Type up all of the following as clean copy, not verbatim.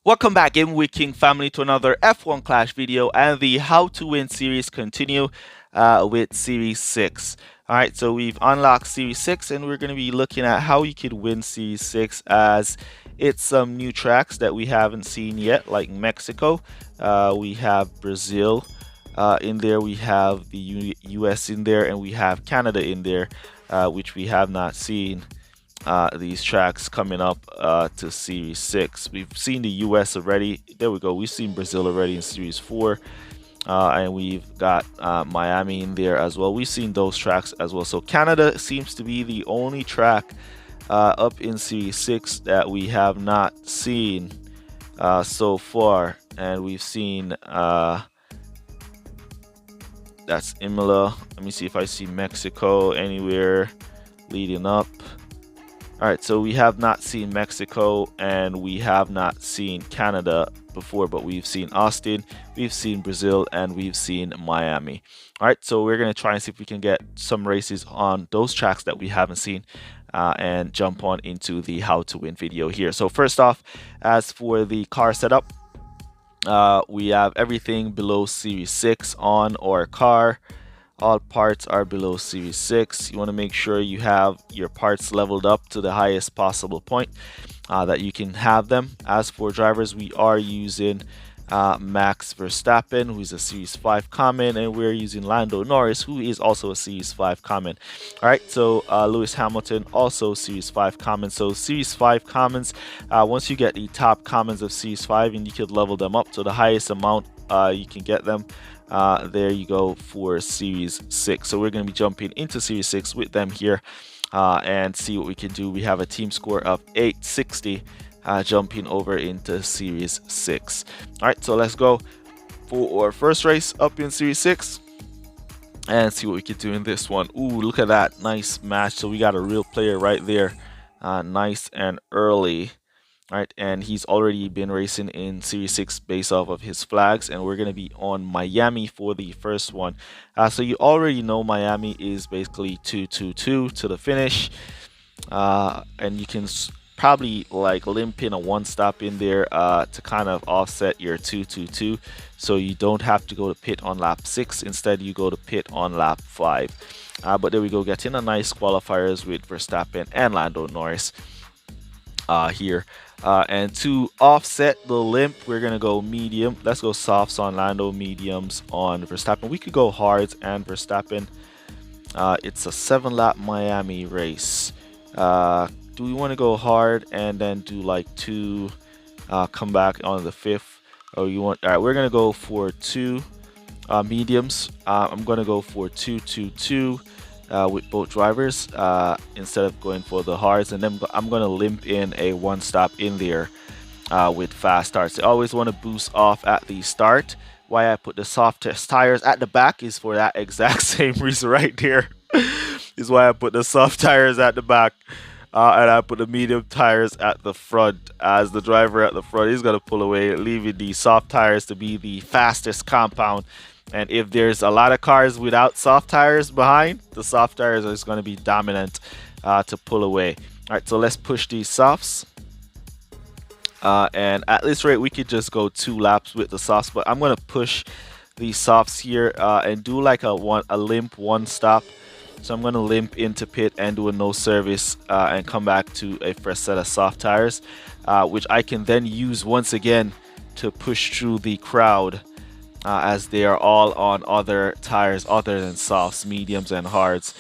Welcome back, Game Week King family, to another F1 Clash video and the How to Win series continue with Series 6. Alright, so we've unlocked Series 6 and we're going to be looking at how you could win Series 6 as it's some new tracks that we haven't seen yet, like Mexico. We have Brazil in there, we have the US in there, and we have Canada in there, which we have not seen these tracks coming up to Series 6. We've seen the US already. There we go. We've seen Brazil already in Series 4. And we've got Miami in there as well. We've seen those tracks as well. So Canada seems to be the only track up in Series 6 that we have not seen so far. And we've seen that's Imola. Let me see if I see Mexico anywhere leading up. Alright, so we have not seen Mexico and we have not seen Canada before, but we've seen Austin, we've seen Brazil, and we've seen Miami. Alright, so we're going to try and see if we can get some races on those tracks that we haven't seen and jump on into the how to win video here. So first off, as for the car setup, we have everything below Series 6 on our car. All parts are below Series 6. You want to make sure you have your parts leveled up to the highest possible point that you can have them. As for drivers, we are using Max Verstappen, who's a Series 5 common, and we're using Lando Norris, who is also a Series 5 common. Alright, so Lewis Hamilton, also Series 5 common. So Series 5 commons, once you get the top commons of Series 5, and you could level them up to the highest amount you can get them. There you go for Series 6. So we're going to be jumping into Series 6 with them here and see what we can do. We have a team score of 860 jumping over into Series 6. Alright, so let's go for our first race up in Series 6 and see what we can do in this one. Ooh, look at that. Nice match. So we got a real player right there. Nice and early. Alright, and he's already been racing in Series 6 based off of his flags, and we're going to be on Miami for the first one. So you already know Miami is basically 2-2-2 to the finish, and you can probably like limp in a one stop in there to kind of offset your 2-2-2, so you don't have to go to pit on lap 6. Instead, you go to pit on lap 5. But there we go, getting a nice qualifiers with Verstappen and Lando Norris here. And to offset the limp, we're going to go medium. Let's go softs on Lando, mediums on Verstappen. We could go hards and Verstappen. It's a 7-lap Miami race. Do we want to go hard and then do like 2, come back on the 5th? Or you want? All right, we're going to go for 2 mediums. I'm going to go for 2-2-2. With both drivers instead of going for the hards, and then I'm going to limp in a one stop in there with fast starts. I always want to boost off at the start. Why I put the soft tires at the back is for that exact same reason right there. Is why I put the soft tires at the back and I put the medium tires at the front, as the driver at the front is going to pull away, leaving the soft tires to be the fastest compound. And if there's a lot of cars without soft tires behind, the soft tires are going to be dominant to pull away. All right, so let's push these softs. And at this rate, we could just go 2 laps with the softs, but I'm going to push these softs here and do like a limp one stop. So I'm going to limp into pit and do a no service and come back to a fresh set of soft tires, which I can then use once again to push through the crowd. As they are all on other tires other than softs, mediums, and hards.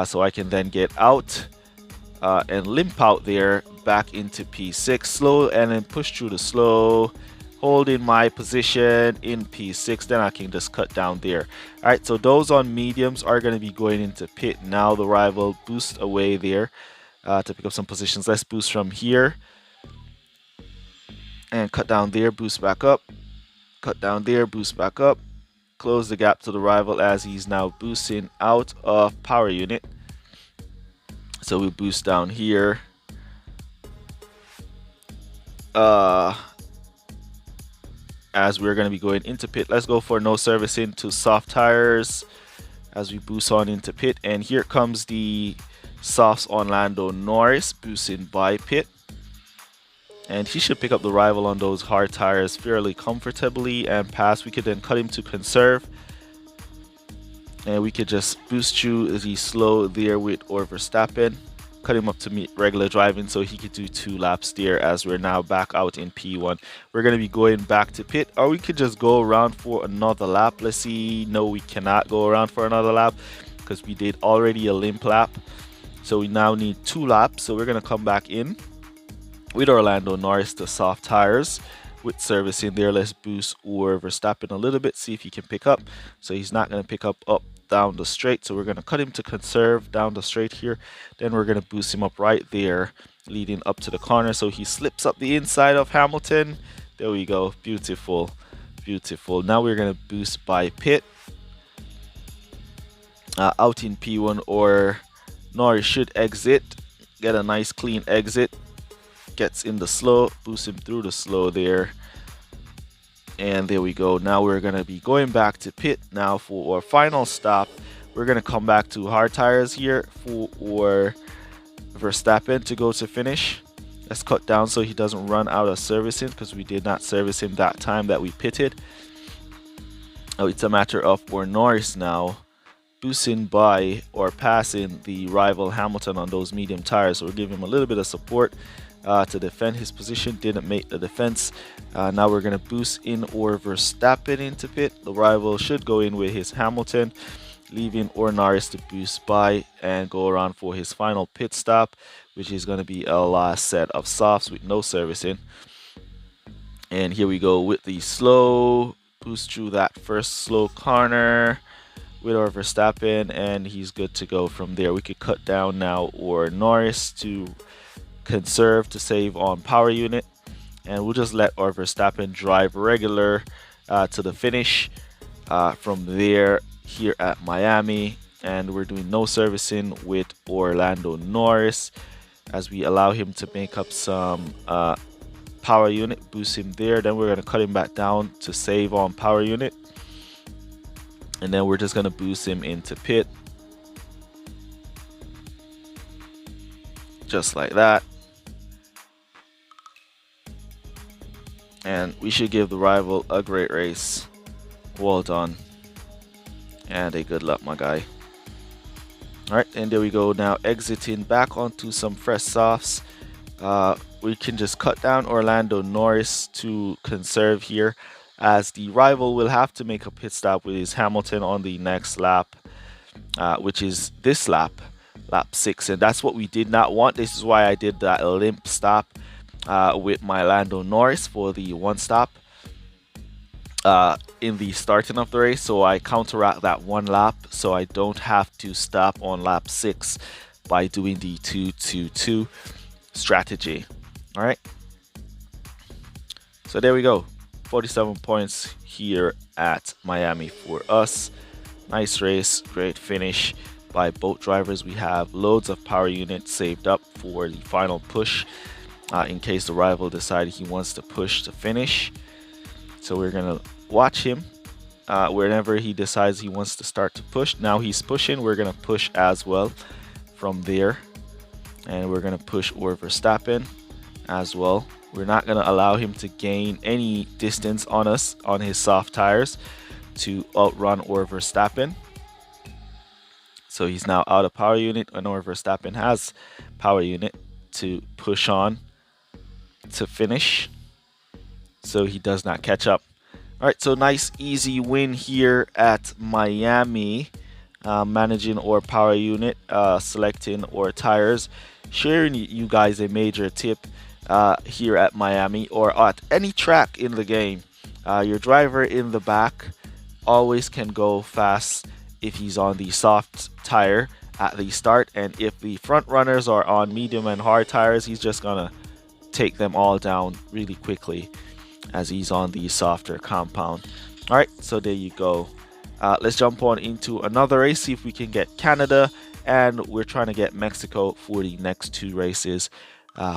So I can then get out and limp out there back into P6 slow, and then push through the slow, holding my position in P6. Then I can just cut down there. Alright, so those on mediums are going to be going into pit now. The rival boost away there to pick up some positions. Let's boost from here and cut down there, boost back up. Cut down there, boost back up, close the gap to the rival as he's now boosting out of power unit. So we boost down here. As we're going to be going into pit, let's go for no service into soft tires as we boost on into pit. And here comes the softs on Lando Norris, boosting by pit. and he should pick up the rival on those hard tires fairly comfortably and pass. We could then cut him to conserve, and we could just boost through the slow there with or Verstappen, cut him up to meet regular driving so he could do 2 laps there, as we're now back out in P1. We're going to be going back to pit, or we could just go around for another lap. Let's see. No, we cannot go around for another lap because we did already a limp lap. So we now need 2 laps. So we're going to come back in with Orlando Norris, the soft tires with service in there. Let's boost or Verstappen a little bit, see if he can pick up. So he's not going to pick up down the straight, so we're going to cut him to conserve down the straight here. Then we're going to boost him up right there leading up to the corner, so he slips up the inside of Hamilton. There we go. Beautiful, beautiful. Now we're going to boost by pit out in P1, or Norris should exit, get a nice clean exit, gets in the slow, boost him through the slow there. And there we go. Now we're going to be going back to pit now for our final stop. We're going to come back to hard tires here for Verstappen to go to finish. Let's cut down so he doesn't run out of servicing, because we did not service him that time that we pitted. Oh, it's a matter of for Norris now boosting by or passing the rival Hamilton on those medium tires. So we'll give him a little bit of support to defend his position. Didn't make the defense. Now we're going to boost in or Verstappen into pit. The rival should go in with his Hamilton, leaving or Norris to boost by and go around for his final pit stop, which is going to be a last set of softs with no servicing. And here we go with the slow boost through that first slow corner with our Verstappen, and he's good to go from there. We could cut down now or Norris to conserve to save on power unit, and we'll just let our Verstappen drive regular to the finish from there here at Miami. And we're doing no servicing with Orlando Norris as we allow him to make up some power unit, boost him there. Then we're going to cut him back down to save on power unit, and then we're just going to boost him into pit just like that. And we should give the rival a great race. Well done. And a good luck, my guy. Alright, and there we go. Now exiting back onto some fresh softs. We can just cut down Orlando Norris to conserve here, as the rival will have to make a pit stop with his Hamilton on the next lap, which is this lap 6. And that's what we did not want. This is why I did that limp stop with my Lando Norris for the 1 stop in the starting of the race, so I counteract that 1 lap so I don't have to stop on lap 6 by doing the 2-2-2 strategy. All right, so there we go. 47 points here at Miami for us. Nice race, great finish by both drivers. We have loads of power units saved up for the final push in case the rival decided he wants to push to finish. So we're gonna watch him whenever he decides he wants to start to push. Now he's pushing, we're gonna push as well from there, and we're gonna push or Verstappen as well. We're not gonna allow him to gain any distance on us on his soft tires to outrun or Verstappen. So he's now out of power unit, and or Verstappen has power unit to push on to finish, so he does not catch up. All right, so nice easy win here at Miami, managing our power unit, selecting our tires, sharing you guys a major tip here at Miami or at any track in the game. Your driver in the back always can go fast if he's on the soft tire at the start, and if the front runners are on medium and hard tires, he's just gonna take them all down really quickly as he's on the softer compound. All right, so there you go. Let's jump on into another race, see if we can get Canada, and we're trying to get Mexico for the next 2 races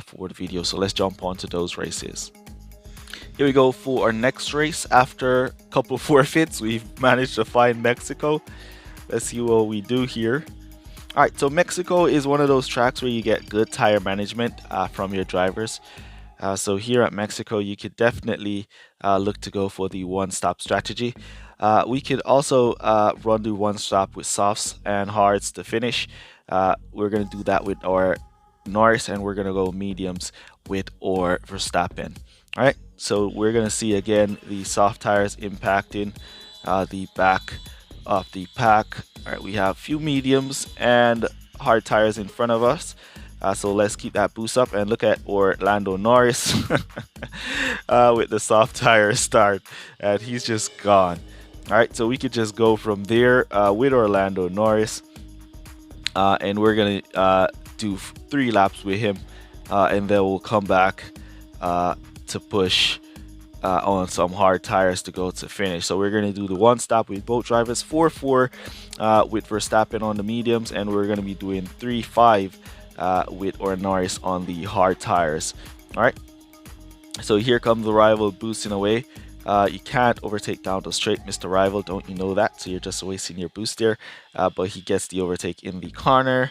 for the video. So let's jump on to those races. Here we go for our next race. After a couple forfeits, we've managed to find Mexico. Let's see what we do here. All right, so Mexico is one of those tracks where you get good tire management from your drivers. So here at Mexico, you could definitely look to go for the one-stop strategy. We could also run the one-stop with softs and hards to finish. We're going to do that with our Norris, and we're going to go mediums with our Verstappen. All right, so we're going to see again the soft tires impacting the back of the pack. All right, we have few mediums and hard tires in front of us. So let's keep that boost up and look at Orlando Norris with the soft tire start, and he's just gone. All right, so we could just go from there with Orlando Norris, and we're gonna do 3 laps with him, and then we'll come back to push on some hard tires to go to finish. So we're going to do the one stop with both drivers, 4-4 with Verstappen on the mediums, and we're going to be doing 3-5 with Norris on the hard tires. All right, so here comes the rival boosting away. You can't overtake down the straight, Mr. Rival, don't you know that? So you're just wasting your boost there, but he gets the overtake in the corner,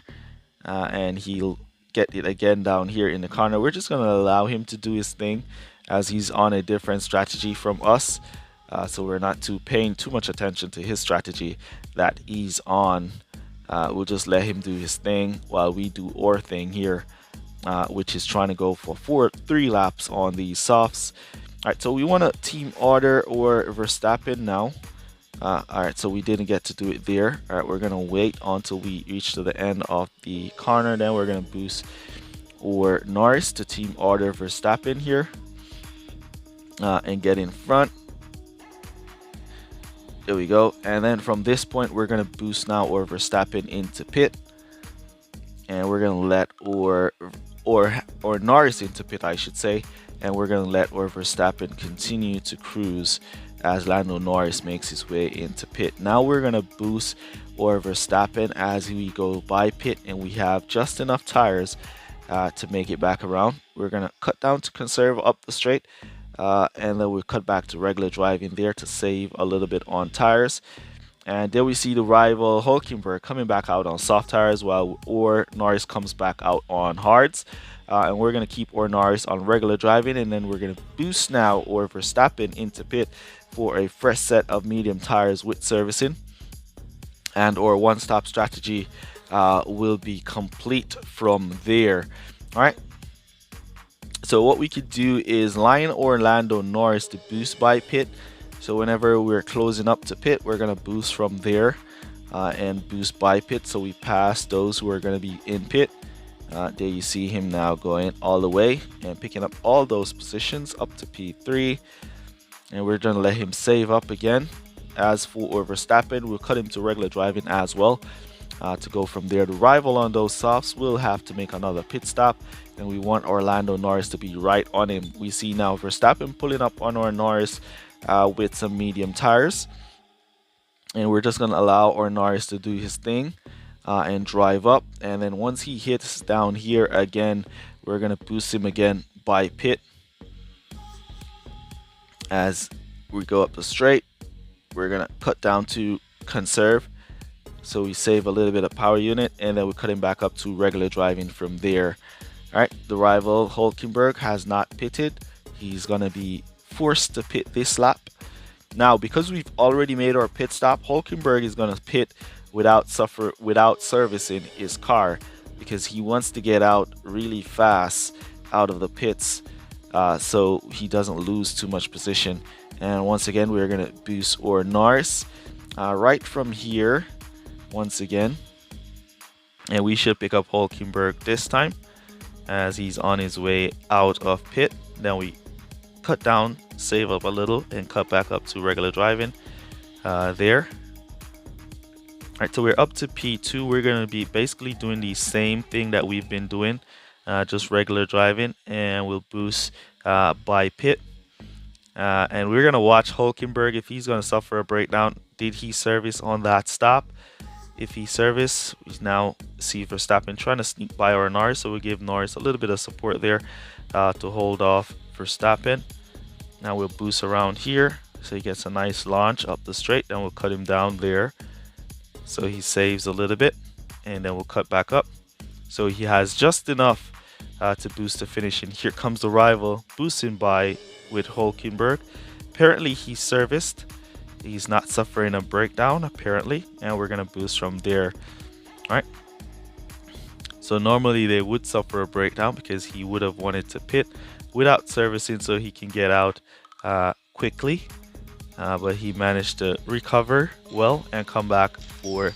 and he'll get it again down here in the corner. We're just going to allow him to do his thing as he's on a different strategy from us, so we're not paying too much attention to his strategy that he's on. We'll just let him do his thing while we do our thing here, which is trying to go for 3 laps on the softs. All right, so we want to team order or Verstappen now. All right, so we didn't get to do it there. All right, we're gonna wait until we reach to the end of the corner, then we're gonna boost or Norris to team order Verstappen here, and get in front. There we go. And then from this point, we're gonna boost now or Verstappen into pit, and we're gonna let or Norris into pit, I should say, and we're gonna let Verstappen continue to cruise as Lando Norris makes his way into pit. Now we're gonna boost Verstappen as we go by pit, and we have just enough tires to make it back around. We're gonna cut down to conserve up the straight, and then we'll cut back to regular driving there to save a little bit on tires. And there we see the rival Hulkenberg coming back out on soft tires while Norris comes back out on hards. And we're going to keep Norris on regular driving, and then we're going to boost now Verstappen into pit for a fresh set of medium tires with servicing. And our one-stop strategy will be complete from there. All right. So what we could do is line Orlando Norris to boost by pit. So whenever we're closing up to pit, we're going to boost from there and boost by pit, so we pass those who are going to be in pit. There you see him now going all the way and picking up all those positions up to P3, and we're going to let him save up again. As for Verstappen, we'll cut him to regular driving as well to go from there. The rival on those softs will have to make another pit stop, and we want Orlando Norris to be right on him. We see now Verstappen pulling up on Norris with some medium tires, and we're just going to allow Norris to do his thing and drive up. And then once he hits down here again, we're going to boost him again by pit. As we go up the straight, we're going to cut down to conserve, so we save a little bit of power unit, and then we cut him back up to regular driving from there. All right, the rival Hulkenberg has not pitted. He's going to be forced to pit this lap. Now, because we've already made our pit stop, Hulkenberg is going to pit without servicing his car, because he wants to get out really fast out of the pits, so he doesn't lose too much position. And once again, we're going to boost Norris right from here once again, and we should pick up Hulkenberg this time as he's on his way out of pit. Then we cut down, save up a little, and cut back up to regular driving there. All right, so we're up to P2. We're going to be basically doing the same thing that we've been doing, just regular driving, and we'll boost by pit. And we're going to watch Hulkenberg if he's going to suffer a breakdown. Did he service on that stop? If he service, we now see Verstappen trying to sneak by Norris, so we give Norris a little bit of support there to hold off Verstappen. Now we'll boost around here, so he gets a nice launch up the straight. Then we'll cut him down there, so he saves a little bit, and then we'll cut back up. So he has just enough to boost the finish. And here comes the rival boosting by with Hulkenberg. Apparently he's serviced. He's not suffering a breakdown apparently, and we're gonna boost from there. All right. So normally they would suffer a breakdown because he would have wanted to pit without servicing so he can get out quickly. But he managed to recover well and come back for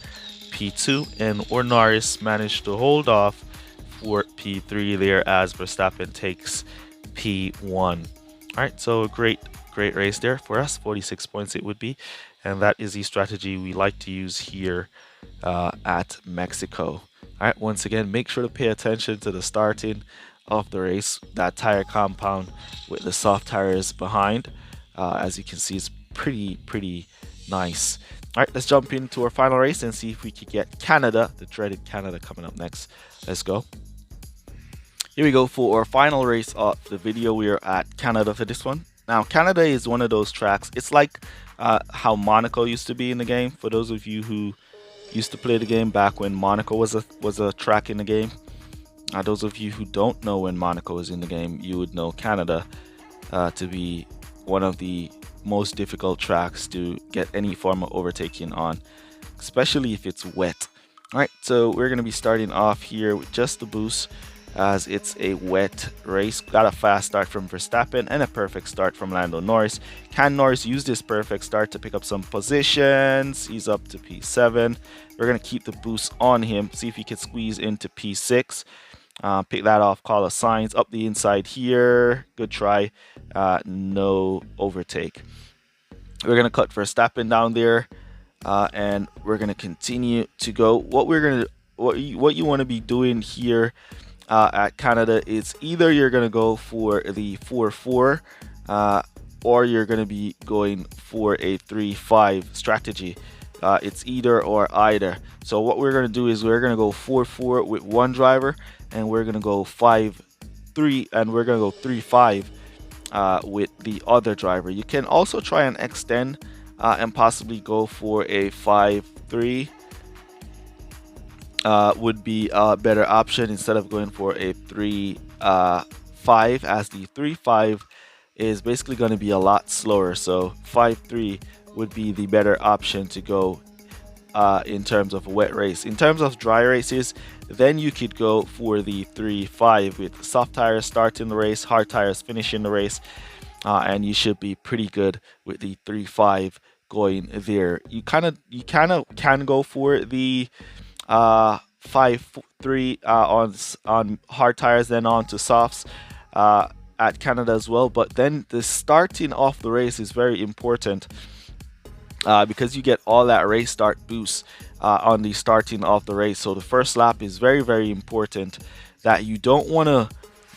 P2, and Norris managed to hold off for P3 there as Verstappen takes P1. All right, so a great race there for us. 46 points it would be, and that is the strategy we like to use here at Mexico. All right, once again, make sure to pay attention to the starting of the race. That tire compound with the soft tires behind, as you can see, is pretty nice. All right, let's jump into our final race and see if we could get Canada, the dreaded Canada, coming up next. Let's go. Here we go for our final race of the video. We are at Canada for this one. Now, Canada is one of those tracks. It's like how Monaco used to be in the game. For those of you who used to play the game back when Monaco was a track in the game. Those of you who don't know when Monaco is in the game, you would know Canada to be one of the most difficult tracks to get any form of overtaking on, especially if it's wet. All right, so we're going to be starting off here with just the boost, as it's a wet race. Got a fast start from Verstappen and a perfect start from Lando Norris. Can Norris use this perfect start to pick up some positions? He's up to P7. We're going to keep the boost on him, see if he can squeeze into P6. Pick that off, call a signs up the inside here. Good try. No overtake. We're going to cut Verstappen down there, and we're going to continue to go. What you want to be doing here at Canada is either you're going to go for the 4-4 or you're going to be going for a 3-5 strategy. It's either or either. So what we're going to do is we're going to go 4-4 with one driver, and we're going to go 5-3, and we're going to go 3-5 with the other driver. You can also try and extend and possibly go for a 5-3. Would be a better option instead of going for a 3-5, as the 3-5 is basically going to be a lot slower. So 5-3 would be the better option to go in terms of a wet race. In terms of dry races, then you could go for the 3-5 with soft tires starting the race, hard tires finishing the race, and you should be pretty good with the 3-5 going there. You kind of can go for the 5-3 on hard tires, then on to softs at Canada as well. But then the starting off the race is very important, because you get all that race start boost on the starting of the race. So the first lap is very important, that you don't want to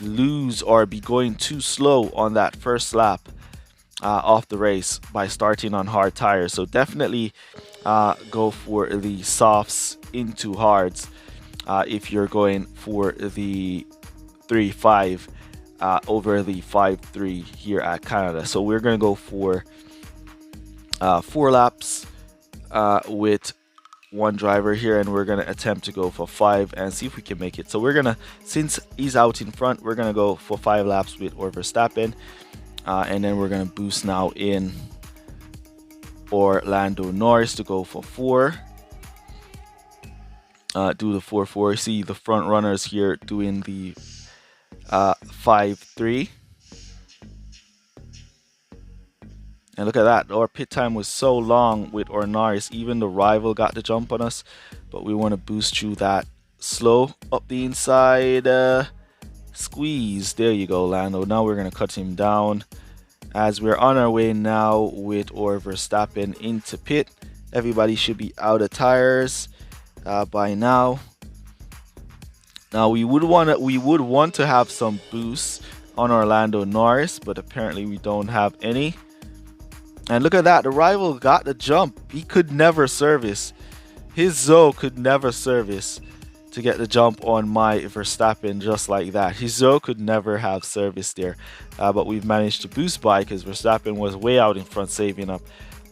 lose or be going too slow on that first lap off the race by starting on hard tires. So definitely go for the softs into hards if you're going for the 3-5 over the 5-3 here at Canada. So we're going to go for 4 laps with one driver here, and we're going to attempt to go for 5 and see if we can make it. So we're going to, since he's out in front, we're going to go for 5 laps with Verstappen, and then we're going to boost now in Lando Norris to go for 4. Do the 4-4. See the front runners here doing the 5-3. And look at that, our pit time was so long with Norris. Even the rival got the jump on us, but we want to boost through that slow up the inside. Squeeze. There you go, Lando. Now we're going to cut him down as we're on our way now with Verstappen into pit. Everybody should be out of tires by now. Now we would want to have some boosts on Lando Norris, but apparently we don't have any. And look at that, the rival got the jump. He could never service. His Zoe could never service to get the jump on my Verstappen just like that. His Zoe could never have service there. But we've managed to boost by, because Verstappen was way out in front, saving up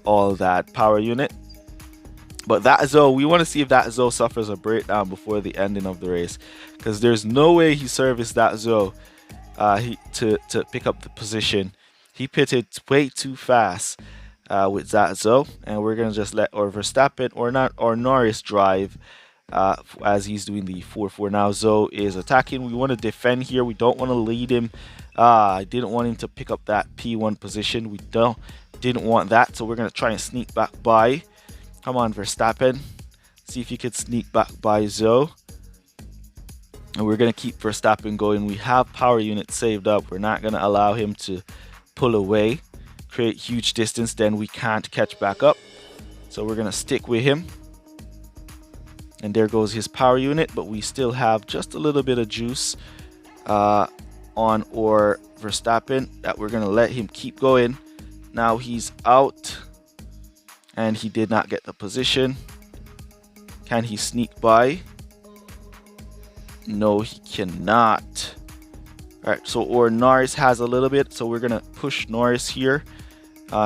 all that power unit. But that Zoe, we want to see if that Zoe suffers a breakdown before the ending of the race, because there's no way he serviced that Zoe to pick up the position. He pitted way too fast with that Zoe, and we're gonna just let Verstappen or Norris drive as he's doing the 4-4. Now Zoe is attacking. We want to defend here. We don't want to lead him. I didn't want him to pick up that P1 position. We didn't want that, so we're gonna try and sneak back by. Come on, Verstappen. See if you could sneak back by Zoe. And we're going to keep Verstappen going. We have power units saved up. We're not going to allow him to pull away, create huge distance. Then we can't catch back up. So we're going to stick with him. And there goes his power unit. But we still have just a little bit of juice on our Verstappen that we're going to let him keep going. Now he's out. And he did not get the position. Can he sneak by? No, he cannot. Alright, so or Norris has a little bit, so we're gonna push Norris here.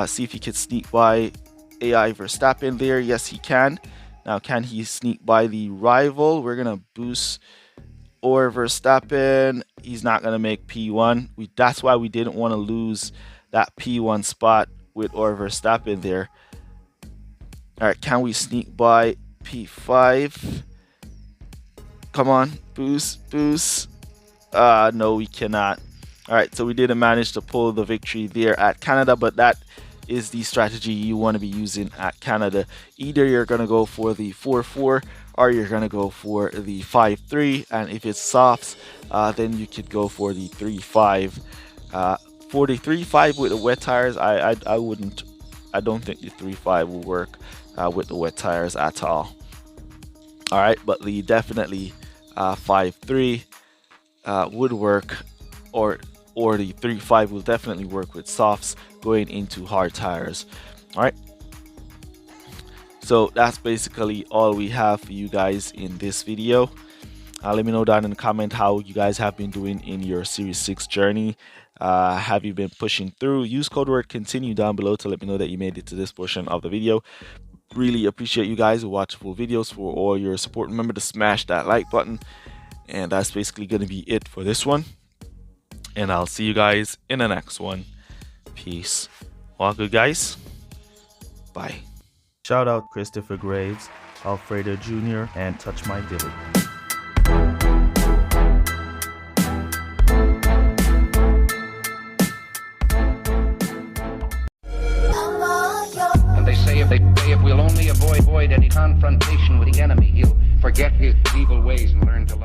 See if he can sneak by AI Verstappen there. Yes, he can. Now, can he sneak by the rival? We're gonna boost or Verstappen. He's not gonna make P1. That's why we didn't want to lose that P1 spot with or Verstappen there. Alright, can we sneak by P5? Come on, boost. No, we cannot. Alright, so we didn't manage to pull the victory there at Canada, but that is the strategy you want to be using at Canada. Either you're going to go for the 4-4 or you're going to go for the 5-3, and if it's softs, then you could go for the 3-5. For the 3-5 with the wet tires, I don't think the 3-5 will work with the wet tires at all. All right, but the definitely 5-3 would work, or the 3-5 will definitely work with softs going into hard tires. All right, so that's basically all we have for you guys in this video. Let me know down in the comment how you guys have been doing in your Series 6 journey. Have you been pushing through? Use code word continue down below to let me know that you made it to this portion of the video. Really appreciate you guys who watch full videos. For all your support, remember to smash that like button. And that's basically going to be it for this one, and I'll see you guys in the next one. Peace. All good, guys. Bye. Shout out Christopher Graves, Alfredo Jr., and Touch My Dilly. If we'll only avoid any confrontation with the enemy, he'll forget his evil ways and learn to love.